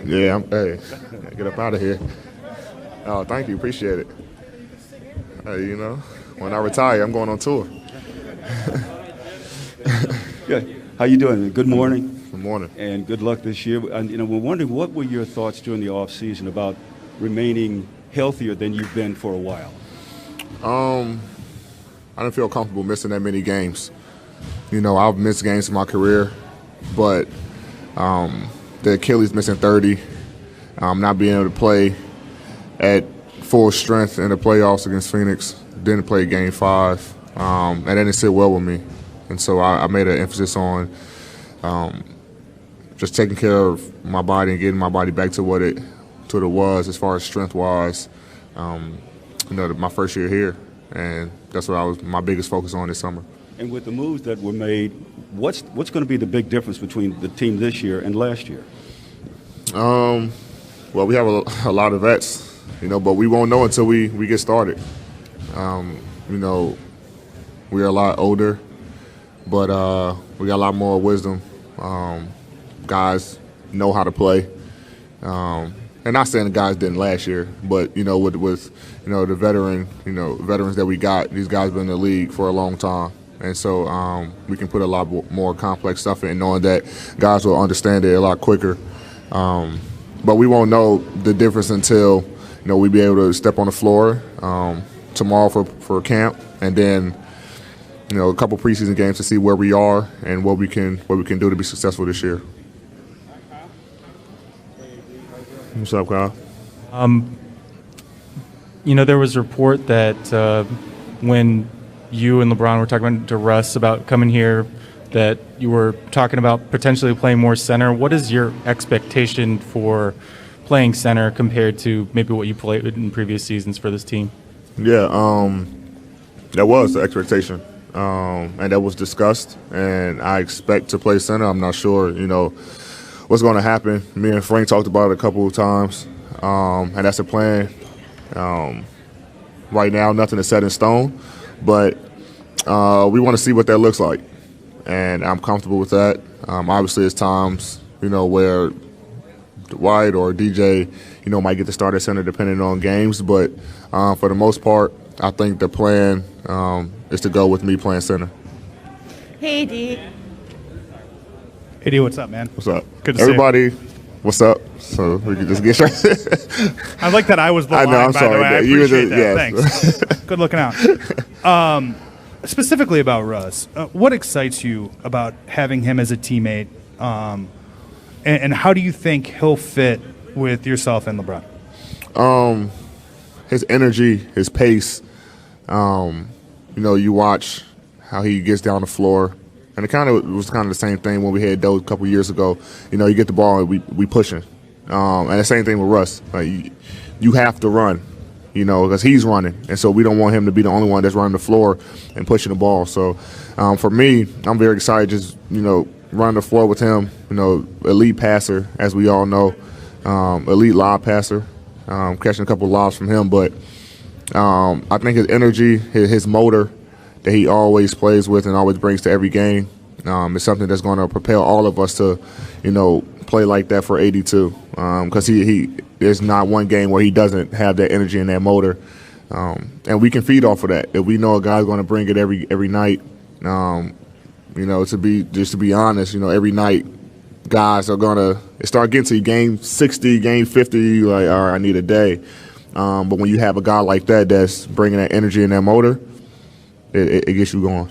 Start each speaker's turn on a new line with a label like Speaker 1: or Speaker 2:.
Speaker 1: Yeah, hey, get up out of here. Oh, thank you, appreciate it. Hey, when I retire, I'm going on tour.
Speaker 2: Yeah. How you doing? Good morning.
Speaker 1: Good morning.
Speaker 2: And good luck this year. And we're wondering, what were your thoughts during the off season about remaining healthier than you've been for a while?
Speaker 1: I didn't feel comfortable missing that many games. I've missed games in my career, but the Achilles missing 30, not being able to play at full strength in the playoffs against Phoenix, didn't play Game 5, and that didn't sit well with me. And so I made an emphasis on just taking care of my body and getting my body back to what it was as far as strength-wise, my first year here. And that's what my biggest focus on this summer.
Speaker 2: And with the moves that were made, what's going to be the big difference between the team this year and last year?
Speaker 1: Well, we have a lot of vets, but we won't know until we get started. We're a lot older, but we got a lot more wisdom. Guys know how to play. And not saying the guys didn't last year, but with the veterans that we got, these guys been in the league for a long time, and so we can put a lot more complex stuff in, knowing that guys will understand it a lot quicker. But we won't know the difference until we be able to step on the floor tomorrow for camp, and then a couple preseason games to see where we are and what we can do to be successful this year. What's up, Kyle?
Speaker 3: There was a report that when you and LeBron were talking to Russ about coming here, that you were talking about potentially playing more center. What is your expectation for playing center compared to maybe what you played in previous seasons for this team?
Speaker 1: Yeah, that was the expectation, and that was discussed, and I expect to play center. I'm not sure, what's going to happen. Me and Frank talked about it a couple of times, and that's the plan. Right now, nothing is set in stone, but we want to see what that looks like, and I'm comfortable with that. Obviously, it's times, where Dwight or DJ, might get to start at center depending on games, but for the most part, I think the plan is to go with me playing center.
Speaker 4: Hey, D.
Speaker 5: Hey, D, what's up, man?
Speaker 1: What's up?
Speaker 5: Good to
Speaker 1: Everybody, what's up? So we can just get straight.
Speaker 5: I like that I was the line,
Speaker 1: I'm
Speaker 5: by
Speaker 1: sorry.
Speaker 5: the way. I
Speaker 1: You were
Speaker 5: appreciate that.
Speaker 1: yes.
Speaker 5: Thanks. Good looking out. Specifically about Russ, what excites you about having him as a teammate, and how do you think he'll fit with yourself and LeBron?
Speaker 1: His energy, his pace. You watch how he gets down the floor. And it was the same thing when we had those a couple years ago. You get the ball and we pushing. And the same thing with Russ. Like, you have to run, because he's running. And so we don't want him to be the only one that's running the floor and pushing the ball. So for me, I'm very excited just, running the floor with him. Elite passer, as we all know. Elite lob passer. Catching a couple of lobs from him. But I think his energy, his motor, that he always plays with and always brings to every game. It's something that's going to propel all of us to, play like that for 82. Because there's not one game where he doesn't have that energy and that motor. And we can feed off of that. If we know a guy's going to bring it every night, to be honest, every night guys are going to start getting to you, game 60, game 50, you're like, all right, I need a day. But when you have a guy like that that's bringing that energy and that motor, it gets you going.